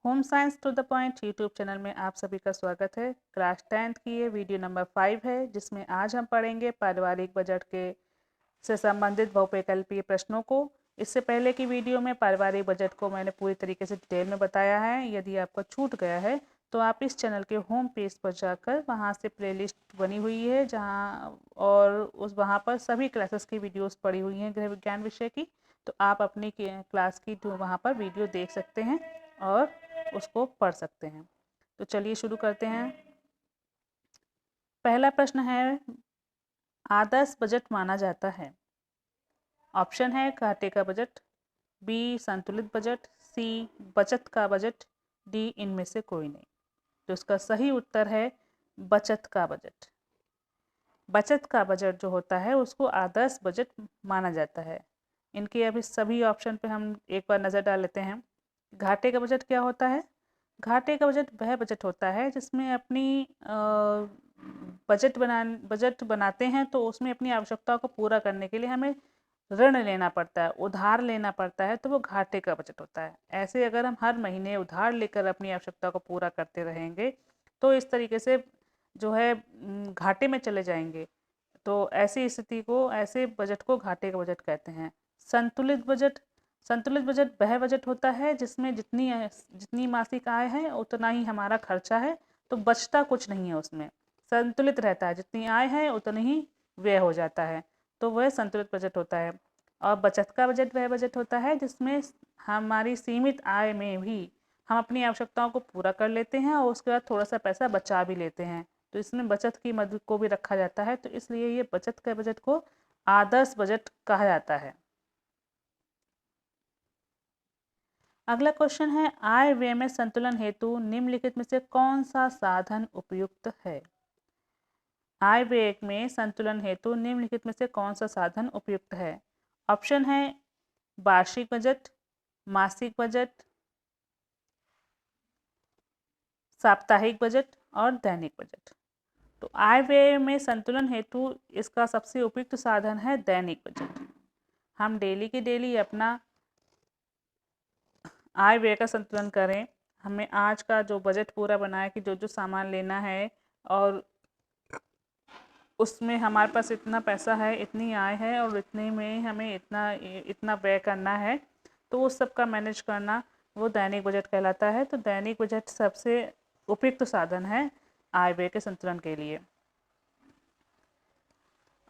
Home science to the point YouTube channel में आप सभी का स्वागत है। क्लास 10th की ये वीडियो नंबर 5 है, जिसमें आज हम पढ़ेंगे पारिवारिक बजट के से संबंधित बहुविकल्पीय प्रश्नों को। इससे पहले की वीडियो में पारिवारिक बजट को मैंने पूरी तरीके से डिटेल में बताया है। यदि आपका छूट गया है तो आप इस चैनल के होम पेज पर जाकर वहाँ से प्लेलिस्ट बनी हुई है, जहाँ और वहाँ पर सभी क्लासेस की वीडियोस पड़ी हुई हैं गृह विज्ञान विषय की। तो आप अपनी क्लास की वहाँ पर वीडियो देख सकते हैं और उसको पढ़ सकते हैं। तो चलिए शुरू करते हैं। पहला प्रश्न है, आदर्श बजट माना जाता है। ऑप्शन है घाटे का बजट, बी संतुलित बजट, सी बचत का बजट, डी इनमें से कोई नहीं। तो इसका सही उत्तर है बचत का बजट। बचत का बजट जो होता है उसको आदर्श बजट माना जाता है। इनके अभी सभी ऑप्शन पे हम एक बार नज़र डाल लेते हैं। घाटे का बजट क्या होता है? घाटे का बजट वह बजट होता है जिसमें अपनी बजट बनाते हैं तो उसमें अपनी आवश्यकताओं को पूरा करने के लिए हमें ऋण लेना पड़ता है, उधार लेना पड़ता है, तो वो घाटे का बजट होता है। ऐसे अगर हम हर महीने उधार लेकर अपनी आवश्यकता को पूरा करते रहेंगे तो इस तरीके से जो है घाटे में चले जाएंगे। तो ऐसी स्थिति को, ऐसे बजट को घाटे का बजट कहते हैं। संतुलित बजट, संतुलित बजट वह बजट होता है जिसमें जितनी जितनी मासिक आय है उतना ही हमारा खर्चा है, तो बचता कुछ नहीं है उसमें। संतुलित रहता है, जितनी आय है उतनी ही व्यय हो जाता है, तो वह संतुलित बजट होता है। और बचत का बजट वह बजट होता है जिसमें हमारी सीमित आय में भी हम अपनी आवश्यकताओं को पूरा कर लेते हैं और उसके बाद थोड़ा सा पैसा बचा भी लेते हैं, तो इसमें बचत की मद को भी रखा जाता है। तो इसलिए ये बचत के बजट को आदर्श बजट कहा जाता है। अगला क्वेश्चन है, आय व्यय में संतुलन हेतु निम्नलिखित में से कौन सा साधन उपयुक्त है? आय व्यय में संतुलन हेतु निम्नलिखित में से कौन सा साधन उपयुक्त है? ऑप्शन है वार्षिक बजट, मासिक बजट, साप्ताहिक बजट और दैनिक बजट। तो आय व्यय में संतुलन हेतु इसका सबसे उपयुक्त साधन है दैनिक बजट। हम डेली के डेली अपना आय व्यय का संतुलन करें। हमें आज का जो बजट पूरा बनाया कि जो जो सामान लेना है और उसमें हमारे पास इतना पैसा है, इतनी आय है और इतने में हमें इतना इतना व्यय करना है, तो उस सब का मैनेज करना वो दैनिक बजट कहलाता है। तो दैनिक बजट सबसे उपयुक्त साधन है आय व्यय के संतुलन के लिए।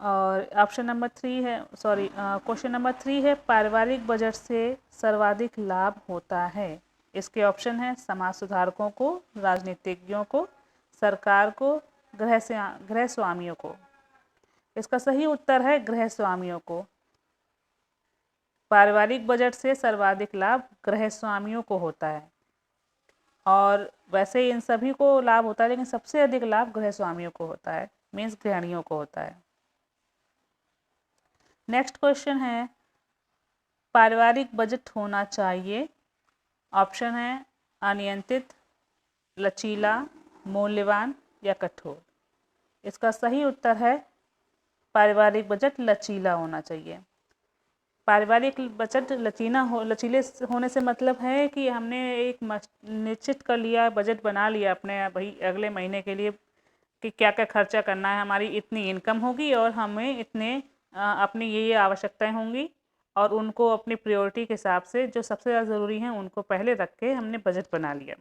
और ऑप्शन नंबर 3 है, सॉरी, क्वेश्चन नंबर 3 है, पारिवारिक बजट से सर्वाधिक लाभ होता है। इसके ऑप्शन है समाज सुधारकों को, राजनीतिज्ञों को, सरकार को, गृह स्वामियों को। इसका सही उत्तर है गृह स्वामियों को। पारिवारिक बजट से सर्वाधिक लाभ गृह स्वामियों को होता है, और वैसे इन सभी को लाभ होता है लेकिन सबसे अधिक लाभ गृह स्वामियों को होता है, मीन्स गृहिणियों को होता है। नेक्स्ट क्वेश्चन है, पारिवारिक बजट होना चाहिए। ऑप्शन है अनियंत्रित, लचीला, मूल्यवान या कठोर। इसका सही उत्तर है पारिवारिक बजट लचीला होना चाहिए। पारिवारिक बजट लचीले होने से मतलब है कि हमने एक निश्चित कर लिया, बजट बना लिया अपने भाई अगले महीने के लिए कि क्या क्या खर्चा करना है, हमारी इतनी इनकम होगी और हमें इतने अपनी ये आवश्यकताएं होंगी, और उनको अपनी प्रायोरिटी के हिसाब से जो सबसे ज़्यादा ज़रूरी हैं उनको पहले रख के हमने बजट बना लिया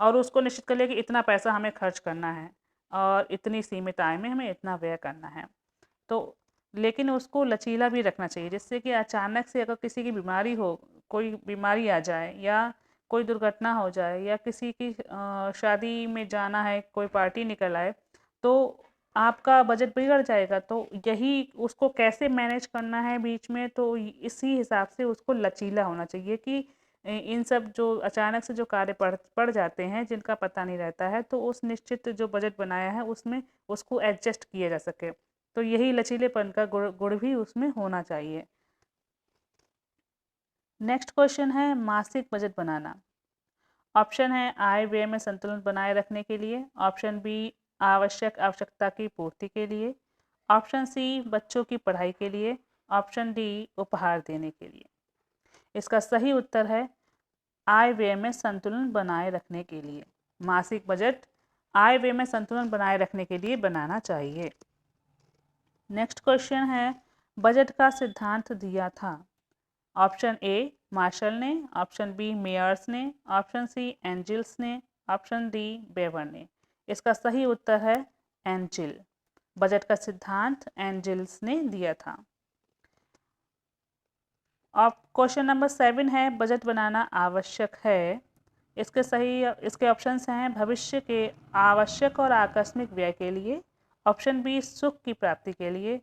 और उसको निश्चित कर लिया कि इतना पैसा हमें खर्च करना है और इतनी सीमित आय में हमें इतना व्यय करना है। तो लेकिन उसको लचीला भी रखना चाहिए, जिससे कि अचानक से अगर किसी की बीमारी हो, कोई बीमारी आ जाए या कोई दुर्घटना हो जाए या किसी की शादी में जाना है, कोई पार्टी निकल आए, तो आपका बजट बिगड़ जाएगा। तो यही उसको कैसे मैनेज करना है बीच में, तो इसी हिसाब से उसको लचीला होना चाहिए कि इन सब जो अचानक से जो कार्य पड़ जाते हैं जिनका पता नहीं रहता है, तो उस निश्चित जो बजट बनाया है उसमें उसको एडजस्ट किया जा सके। तो यही लचीलेपन का गुण भी उसमें होना चाहिए। नेक्स्ट क्वेश्चन है मासिक बजट बनाना। ऑप्शन है आय व्यय में संतुलन बनाए रखने के लिए, ऑप्शन बी आवश्यकता की पूर्ति के लिए, ऑप्शन सी बच्चों की पढ़ाई के लिए, ऑप्शन डी उपहार देने के लिए। इसका सही उत्तर है आय व्यय में संतुलन बनाए रखने के लिए। मासिक बजट आय व्यय में संतुलन बनाए रखने के लिए बनाना चाहिए। नेक्स्ट क्वेश्चन है, बजट का सिद्धांत दिया था। ऑप्शन ए मार्शल ने, ऑप्शन बी मेयर्स ने, ऑप्शन सी एंजिल्स ने, ऑप्शन डी बेवर ने। इसका सही उत्तर है एंजिल। बजट का सिद्धांत एंजिल्स ने दिया था। अब क्वेश्चन नंबर 7 है, बजट बनाना आवश्यक है। इसके ऑप्शंस हैं भविष्य के आवश्यक और आकस्मिक व्यय के लिए, ऑप्शन बी सुख की प्राप्ति के लिए,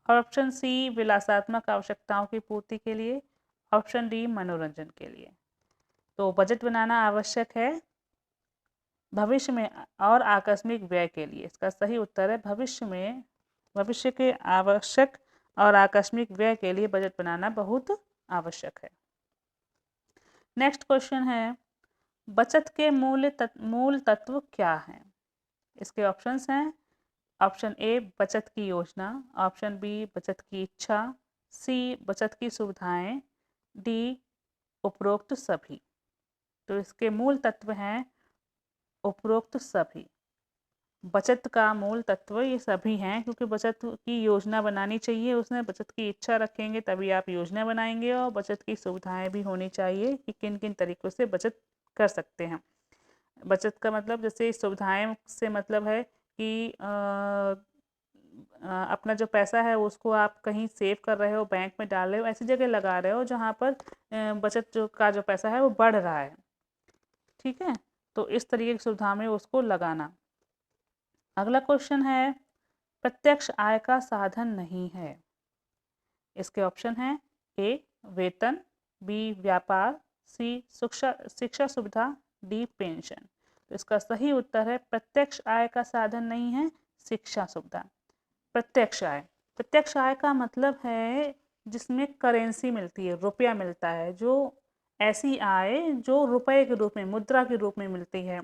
ऑप्शन सी विलासात्मक आवश्यकताओं की पूर्ति के लिए, ऑप्शन डी मनोरंजन के लिए। तो बजट बनाना आवश्यक है भविष्य में और आकस्मिक व्यय के लिए। इसका सही उत्तर है भविष्य के आवश्यक और आकस्मिक व्यय के लिए बजट बनाना बहुत आवश्यक है। नेक्स्ट क्वेश्चन है, बचत के मूल तत्व क्या हैं? इसके ऑप्शंस हैं ऑप्शन ए बचत की योजना, ऑप्शन बी बचत की इच्छा, सी बचत की सुविधाएं, डी उपरोक्त सभी। तो इसके मूल तत्व हैं उपरोक्त सभी। बचत का मूल तत्व ये सभी हैं, क्योंकि बचत की योजना बनानी चाहिए, उसमें बचत की इच्छा रखेंगे तभी आप योजना बनाएंगे, और बचत की सुविधाएं भी होनी चाहिए कि किन किन तरीक़ों से बचत कर सकते हैं। बचत का मतलब जैसे सुविधाएं से मतलब है कि अपना जो पैसा है उसको आप कहीं सेव कर रहे हो, बैंक में डाल रहे हो, ऐसी जगह लगा रहे हो जहाँ पर बचत का जो पैसा है वो बढ़ रहा है। ठीक है, तो इस तरीके की सुविधा में उसको लगाना। अगला क्वेश्चन है, प्रत्यक्ष आय का साधन नहीं है। इसके ऑप्शन हैं ए वेतन, बी व्यापार, सी शिक्षा सुविधा, डी पेंशन। तो इसका सही उत्तर है प्रत्यक्ष आय का साधन नहीं है शिक्षा सुविधा। प्रत्यक्ष आय का मतलब है जिसमें करेंसी मिलती है, रुपया मिलता है, जो ऐसी आय जो रुपए के रूप में, मुद्रा के रूप में मिलती है।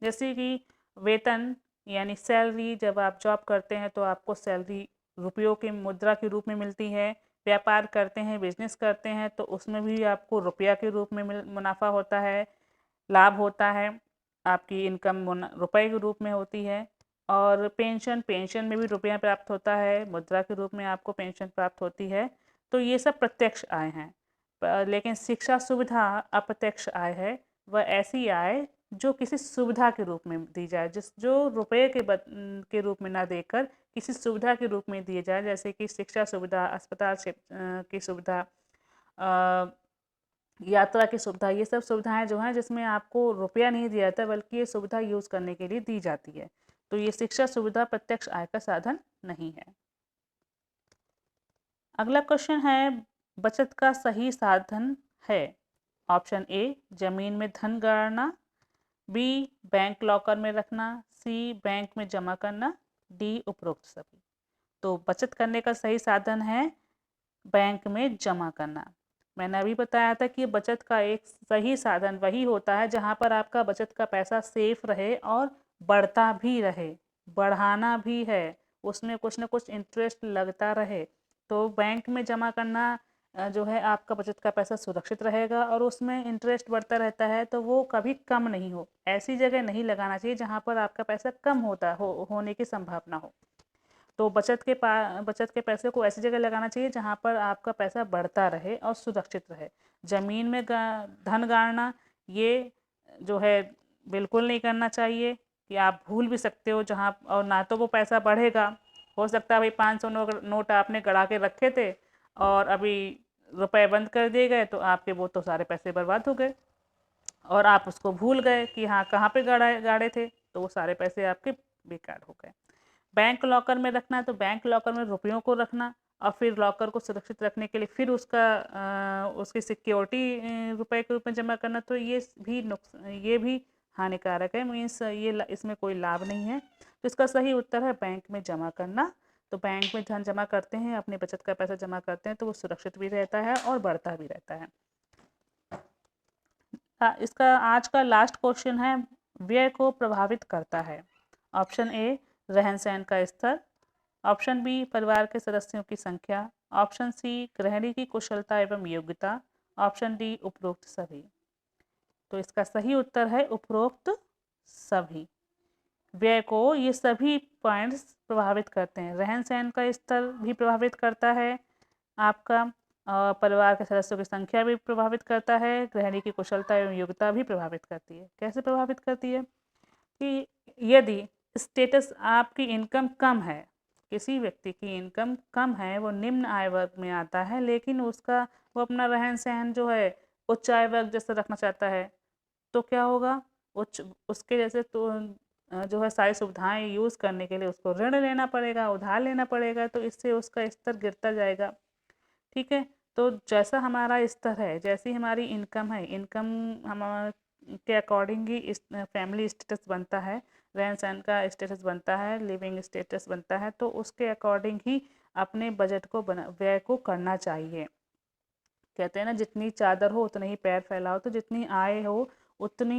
जैसे कि वेतन यानी सैलरी, जब आप जॉब करते हैं तो आपको सैलरी रुपयों के मुद्रा के रूप में मिलती है। व्यापार करते हैं, बिजनेस करते हैं तो उसमें भी आपको रुपया के रूप में मुनाफा होता है, लाभ होता है, आपकी इनकम रुपए के रूप में होती है। और पेंशन में भी रुपया प्राप्त होता है, मुद्रा के रूप में आपको पेंशन प्राप्त होती है। तो ये सब प्रत्यक्ष आय हैं। लेकिन शिक्षा सुविधा अप्रत्यक्ष आय है। वह ऐसी आय जो किसी सुविधा के रूप में दी जाए, जो रुपये के रूप में ना देकर किसी सुविधा के रूप में दिए जाए, जैसे कि शिक्षा सुविधा, अस्पताल की सुविधा, यात्रा की सुविधा। ये सब सुविधाएं जो हैं जिसमें आपको रुपया नहीं दिया जाता बल्कि ये सुविधा यूज़ करने के लिए दी जाती है। तो ये शिक्षा सुविधा प्रत्यक्ष आय का साधन नहीं है। अगला क्वेश्चन है, बचत का सही साधन है। ऑप्शन ए जमीन में धन गाड़ना, बी बैंक लॉकर में रखना, सी बैंक में जमा करना, डी उपरोक्त सभी। तो बचत करने का सही साधन है बैंक में जमा करना। मैंने अभी बताया था कि बचत का एक सही साधन वही होता है जहाँ पर आपका बचत का पैसा सेफ रहे और बढ़ता भी रहे, बढ़ाना भी है, उसमें कुछ ना कुछ इंटरेस्ट लगता रहे। तो बैंक में जमा करना जो है आपका बचत का पैसा सुरक्षित रहेगा और उसमें इंटरेस्ट बढ़ता रहता है, तो वो कभी कम नहीं हो। ऐसी जगह नहीं लगाना चाहिए जहाँ पर आपका पैसा कम होने की संभावना हो। तो बचत के पैसे को ऐसी जगह लगाना चाहिए जहाँ पर आपका पैसा बढ़ता रहे और सुरक्षित रहे। ज़मीन में धन गाड़ना ये जो है बिल्कुल नहीं करना चाहिए, कि आप भूल भी सकते हो जहाँ, और ना तो वो पैसा बढ़ेगा। हो सकता है भाई 500 नोट आपने गड़ा के रखे थे और अभी रुपए बंद कर दिए गए तो आपके वो तो सारे पैसे बर्बाद हो गए और आप उसको भूल गए कि हाँ कहाँ पे गाड़े थे, तो वो सारे पैसे आपके बेकार हो गए। बैंक लॉकर में रखना है तो बैंक लॉकर में रुपयों को रखना और फिर लॉकर को सुरक्षित रखने के लिए फिर उसकी सिक्योरिटी रुपए के रूप में जमा करना, तो ये भी हानिकारक है। मीन्स इसमें कोई लाभ नहीं है। तो इसका सही उत्तर है बैंक में जमा करना। तो बैंक में धन जमा करते हैं, अपनी बचत का पैसा जमा करते हैं तो वो सुरक्षित भी रहता है और बढ़ता भी रहता है। इसका आज का लास्ट क्वेश्चन है, व्यय को प्रभावित करता है। ऑप्शन ए रहन सहन का स्तर, ऑप्शन बी परिवार के सदस्यों की संख्या, ऑप्शन सी गृहिणी की कुशलता एवं योग्यता, ऑप्शन डी उपरोक्त सभी। तो इसका सही उत्तर है उपरोक्त सभी। व्यय को ये सभी पॉइंट्स प्रभावित करते हैं। रहन सहन का स्तर भी प्रभावित करता है आपका, परिवार के सदस्यों की संख्या भी प्रभावित करता है, गृहिणी की कुशलता एवं योग्यता भी प्रभावित करती है। कैसे प्रभावित करती है कि यदि स्टेटस आपकी इनकम कम है, किसी व्यक्ति की इनकम कम है, वो निम्न आय वर्ग में आता है, लेकिन उसका वो अपना रहन सहन जो है उच्च आय वर्ग जैसा रखना चाहता है, तो क्या होगा, उच्च उसके जैसे तो जो है सारी सुविधाएं यूज़ करने के लिए उसको ऋण लेना पड़ेगा, उधार लेना पड़ेगा, तो इससे उसका स्तर गिरता जाएगा। ठीक है, तो जैसा हमारा स्तर है, जैसी हमारी इनकम है, इनकम हमारे के अकॉर्डिंग ही इस फैमिली स्टेटस बनता है, रहन सहन का स्टेटस बनता है, लिविंग स्टेटस बनता है, तो उसके अकॉर्डिंग ही अपने बजट को व्यय को करना चाहिए। कहते हैं ना, जितनी चादर हो उतने ही पैर फैलाओ, तो जितनी आय हो उतनी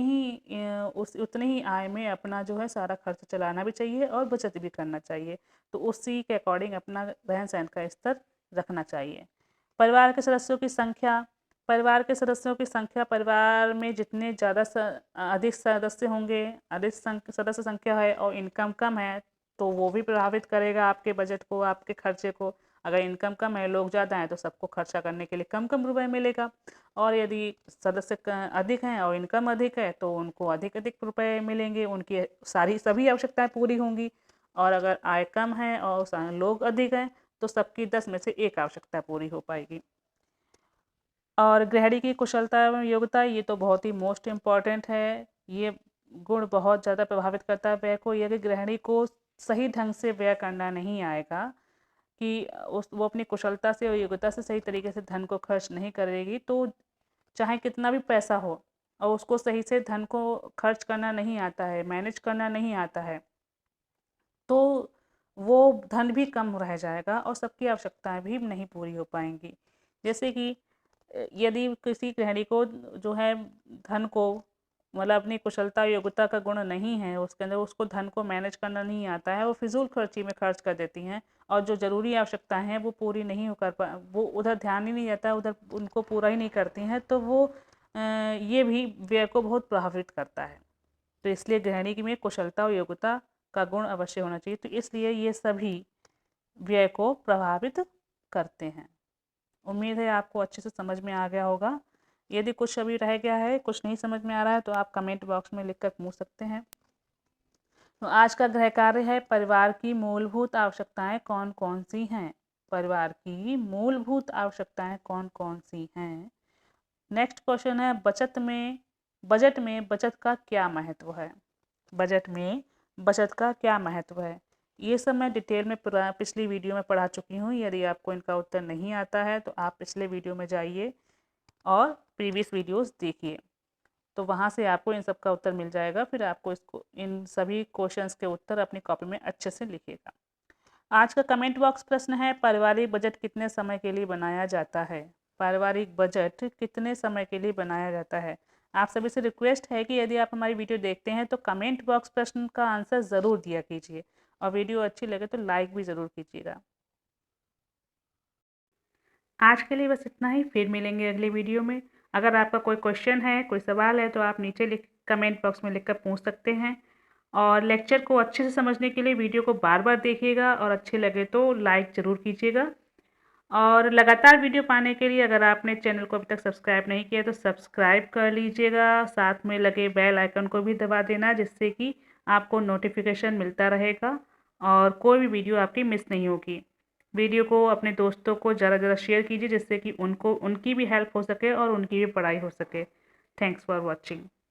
ही आय में अपना जो है सारा खर्च चलाना भी चाहिए और बचत भी करना चाहिए। तो उसी के अकॉर्डिंग अपना रहन सहन का स्तर रखना चाहिए। परिवार के सदस्यों की संख्या, परिवार के सदस्यों की संख्या, परिवार में जितने ज़्यादा अधिक सदस्य होंगे, अधिक सदस्य संख्या है और इनकम कम है, तो वो भी प्रभावित करेगा आपके बजट को, आपके खर्चे को। अगर इनकम कम है, लोग ज़्यादा हैं, तो सबको खर्चा करने के लिए कम कम रुपए मिलेगा, और यदि सदस्य अधिक हैं और इनकम अधिक है, तो उनको अधिक अधिक रुपए मिलेंगे, उनकी सभी आवश्यकताएं पूरी होंगी। और अगर आय कम है और लोग अधिक हैं, तो सबकी 10 में से 1 आवश्यकता पूरी हो पाएगी। और गृहिणी की कुशलता एवं योग्यता, ये तो बहुत ही मोस्ट इम्पॉर्टेंट है। ये गुण बहुत ज़्यादा प्रभावित करता है व्यय को। यदि गृहिणी को सही ढंग से व्यय करना नहीं आएगा, कि वो अपनी कुशलता से और योग्यता से सही तरीके से धन को खर्च नहीं करेगी, तो चाहे कितना भी पैसा हो और उसको सही से धन को खर्च करना नहीं आता है, मैनेज करना नहीं आता है, तो वो धन भी कम रह जाएगा और सबकी आवश्यकताएं भी नहीं पूरी हो पाएंगी। जैसे कि यदि किसी गृहिणी को जो है धन को, मतलब अपनी कुशलता योग्यता का गुण नहीं है उसके अंदर, उसको धन को मैनेज करना नहीं आता है, वो फिजूल खर्ची में खर्च कर देती हैं और जो ज़रूरी आवश्यकताएं हैं वो पूरी नहीं वो उधर ध्यान ही नहीं जाता, उधर उनको पूरा ही नहीं करती हैं, तो वो ये भी व्यय को बहुत प्रभावित करता है। तो इसलिए गृहिणी में कुशलता और योग्यता का गुण अवश्य होना चाहिए। तो इसलिए ये सभी व्यय को प्रभावित करते हैं। उम्मीद है आपको अच्छे से समझ में आ गया होगा। यदि कुछ अभी रह गया है, कुछ नहीं समझ में आ रहा है, तो आप कमेंट बॉक्स में लिखकर पूछ सकते हैं। तो आज का गृह कार्य है, परिवार की मूलभूत आवश्यकताएं कौन कौन सी हैं। परिवार की मूलभूत आवश्यकताएं कौन कौन सी हैं। नेक्स्ट क्वेश्चन है, बजट में बचत का क्या महत्व है। बजट में बचत का क्या महत्व है, ये सब मैं डिटेल में पिछली वीडियो में पढ़ा चुकी हूँ। यदि आपको इनका उत्तर नहीं आता है, तो आप पिछले वीडियो में जाइए और प्रीवियस वीडियोस देखिए, तो वहाँ से आपको इन सब का उत्तर मिल जाएगा। फिर आपको इन सभी क्वेश्चंस के उत्तर अपनी कॉपी में अच्छे से लिखिएगा। आज का कमेंट बॉक्स प्रश्न है, पारिवारिक बजट कितने समय के लिए बनाया जाता है। पारिवारिक बजट कितने समय के लिए बनाया जाता है। आप सभी से रिक्वेस्ट है कि यदि आप हमारी वीडियो देखते हैं तो कमेंट बॉक्स प्रश्न का आंसर ज़रूर दिया कीजिए, और वीडियो अच्छी लगे तो लाइक भी ज़रूर कीजिएगा। आज के लिए बस इतना ही, फिर मिलेंगे अगली वीडियो में। अगर आपका कोई क्वेश्चन है, कोई सवाल है, तो आप नीचे कमेंट बॉक्स में लिखकर पूछ सकते हैं। और लेक्चर को अच्छे से समझने के लिए वीडियो को बार बार देखिएगा, और अच्छे लगे तो लाइक ज़रूर कीजिएगा। और लगातार वीडियो पाने के लिए अगर आपने चैनल को अभी तक सब्सक्राइब नहीं किया तो सब्सक्राइब कर लीजिएगा, साथ में लगे बेल आइकन को भी दबा देना, जिससे कि आपको नोटिफिकेशन मिलता रहेगा और कोई भी वीडियो आपकी मिस नहीं होगी। वीडियो को अपने दोस्तों को ज़रा शेयर कीजिए, जिससे कि उनकी भी हेल्प हो सके और उनकी भी पढ़ाई हो सके। Thanks for watching.